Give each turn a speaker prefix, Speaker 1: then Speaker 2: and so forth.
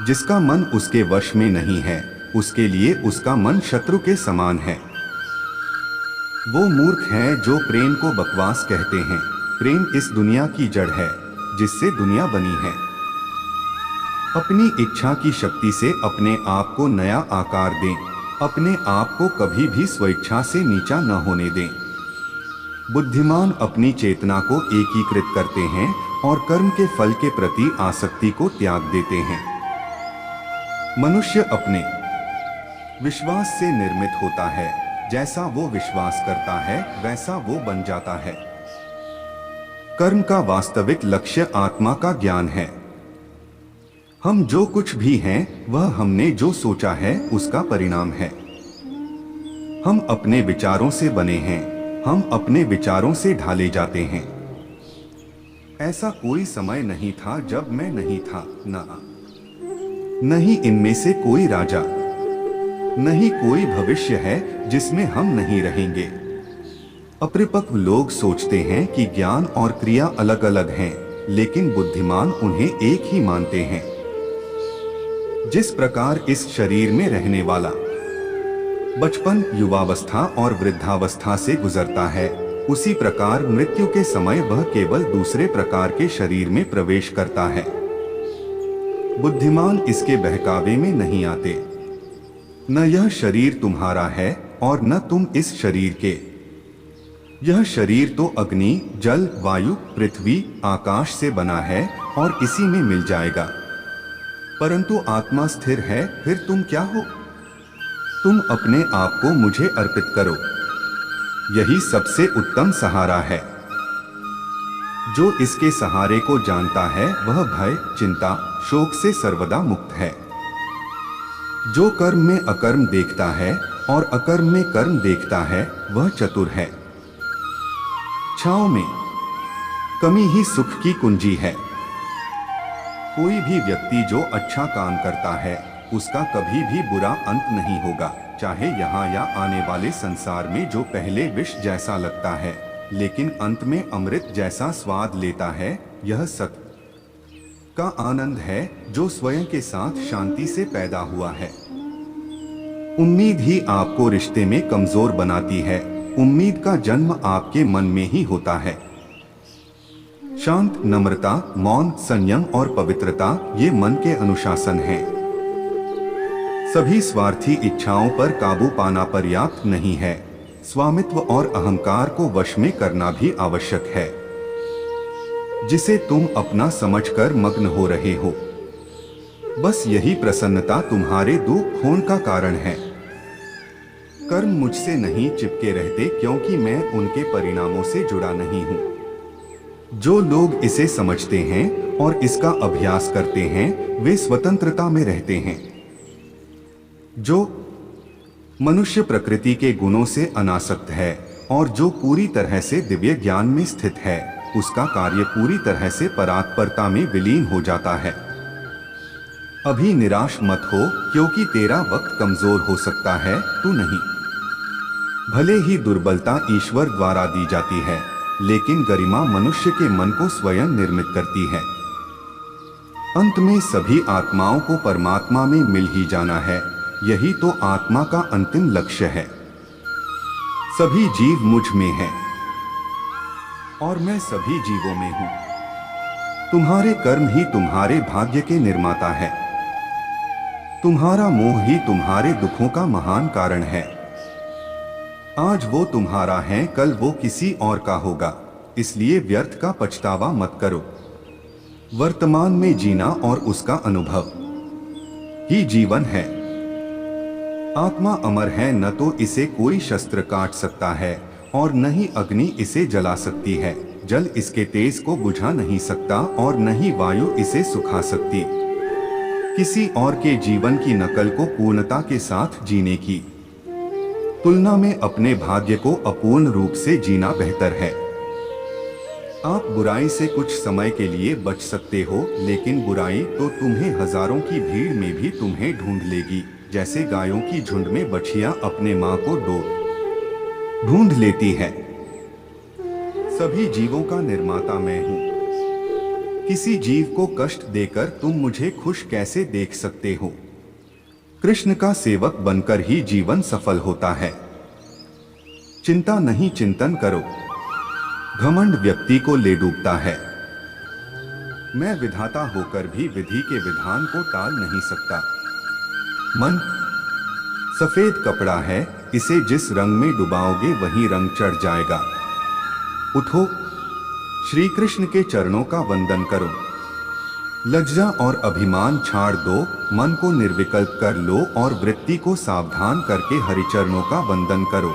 Speaker 1: जिसका मन उसके वश में नहीं है, उसके लिए उसका मन शत्रु के समान है। वो मूर्ख हैं जो प्रेम को बकवास कहते हैं। प्रेम इस दुनिया की जड़ है, जिससे दुनिया बनी है। अपनी इच्छा की शक्ति से अपने आप को नया आकार दें। अपने आप को कभी भी स्वेच्छा से नीचा न होने दें। बुद्धिमान अपनी चेतना को एकीकृत करते हैं और कर्म के फल के प्रति आसक्ति को त्याग देते हैं। मनुष्य अपने विश्वास से निर्मित होता है। जैसा वो विश्वास करता है वैसा वो बन जाता है। कर्म का वास्तविक लक्ष्य आत्मा का ज्ञान है। हम जो कुछ भी हैं वह हमने जो सोचा है उसका परिणाम है। हम अपने विचारों से बने हैं। हम अपने विचारों से ढाले जाते हैं। ऐसा कोई समय नहीं था जब मैं नहीं था, नहीं इनमें से कोई राजा, नहीं कोई भविष्य है जिसमें हम नहीं रहेंगे। अपरिपक्व लोग सोचते हैं कि ज्ञान और क्रिया अलग अलग हैं, लेकिन बुद्धिमान उन्हें एक ही मानते हैं। जिस प्रकार इस शरीर में रहने वाला बचपन, युवावस्था और वृद्धावस्था से गुजरता है, उसी प्रकार मृत्यु के समय वह केवल दूसरे प्रकार के शरीर में प्रवेश करता है। बुद्धिमान इसके बहकावे में नहीं आते। न यह शरीर तुम्हारा है और न तुम इस शरीर के। यह शरीर तो अग्नि, जल, वायु, पृथ्वी, आकाश से बना है और इसी में मिल जाएगा। परंतु आत्मा स्थिर है। फिर तुम क्या हो? तुम अपने आप को मुझे अर्पित करो। यही सबसे उत्तम सहारा है। जो इसके सहारे को जानता है वह भय, चिंता, शोक से सर्वदा मुक्त है। जो कर्म में अकर्म देखता है और अकर्म में कर्म देखता है वह चतुर है। छाओ में कमी ही सुख की कुंजी है। कोई भी व्यक्ति जो अच्छा काम करता है उसका कभी भी बुरा अंत नहीं होगा, चाहे यहाँ या आने वाले संसार में जो पहले विष जैसा लगता है लेकिन अंत में अमृत जैसा स्वाद लेता है। यह सत्य का आनंद है जो स्वयं के साथ शांति से पैदा हुआ है। उम्मीद ही आपको रिश्ते में कमजोर बनाती है। उम्मीद का जन्म आपके मन में ही होता है। शांत, नम्रता, मौन, संयम और पवित्रता ये मन के अनुशासन हैं। सभी स्वार्थी इच्छाओं पर काबू पाना पर्याप्त नहीं है। स्वामित्व और अहंकार को वश में करना भी आवश्यक है, जिसे तुम अपना समझकर मग्न हो रहे हो। बस यही प्रसन्नता तुम्हारे दुख होने का कारण है। कर्म मुझसे नहीं चिपके रहते क्योंकि मैं उनके परिणामों से जुड़ा नहीं हूं। जो लोग इसे समझते हैं और इसका अभ्यास करते हैं वे स्वतंत्रता में रहते हैं। जो मनुष्य प्रकृति के गुणों से अनासक्त है और जो पूरी तरह से दिव्य ज्ञान में स्थित है, उसका कार्य पूरी तरह से परात्परता में विलीन हो जाता है। अभी निराश मत हो, क्योंकि तेरा वक्त कमजोर हो सकता है, तू नहीं। भले ही दुर्बलता ईश्वर द्वारा दी जाती है, लेकिन गरिमा मनुष्य के मन को स्वयं निर्मित करती है। अंत में सभी आत्माओं को परमात्मा में मिल ही जाना है। यही तो आत्मा का अंतिम लक्ष्य है। सभी जीव मुझ में हैं और मैं सभी जीवों में हूं। तुम्हारे कर्म ही तुम्हारे भाग्य के निर्माता है। तुम्हारा मोह ही तुम्हारे दुखों का महान कारण है। आज वो तुम्हारा है, कल वो किसी और का होगा, इसलिए व्यर्थ का पछतावा मत करो। वर्तमान में जीना और उसका अनुभव ही जीवन है। आत्मा अमर है, न तो इसे कोई शस्त्र काट सकता है और न ही अग्नि इसे जला सकती है। जल इसके तेज को बुझा नहीं सकता और न ही वायु इसे सुखा सकती। किसी और के जीवन की नकल को पूर्णता के साथ जीने की तुलना में अपने भाग्य को अपूर्ण रूप से जीना बेहतर है। आप बुराई से कुछ समय के लिए बच सकते हो, लेकिन बुराई तो तुम्हें हजारों की भीड़ में भी तुम्हें ढूंढ लेगी। जैसे गायों की झुंड में बछिया अपने मां को ढूंढ लेती है। सभी जीवों का निर्माता मैं हूं। किसी जीव को कष्ट देकर तुम मुझे खुश कैसे देख सकते हो? कृष्ण का सेवक बनकर ही जीवन सफल होता है। चिंता नहीं, चिंतन करो। घमंड व्यक्ति को ले डूबता है। मैं विधाता होकर भी विधि के विधान को टाल नहीं सकता। मन सफेद कपड़ा है, इसे जिस रंग में डुबाओगे वही रंग चढ़ जाएगा। उठो, श्री कृष्ण के चरणों का वंदन करो। लज्जा और अभिमान छाड़ दो, मन को निर्विकल्प कर लो और वृत्ति को सावधान करके हरिचरणों का वंदन करो।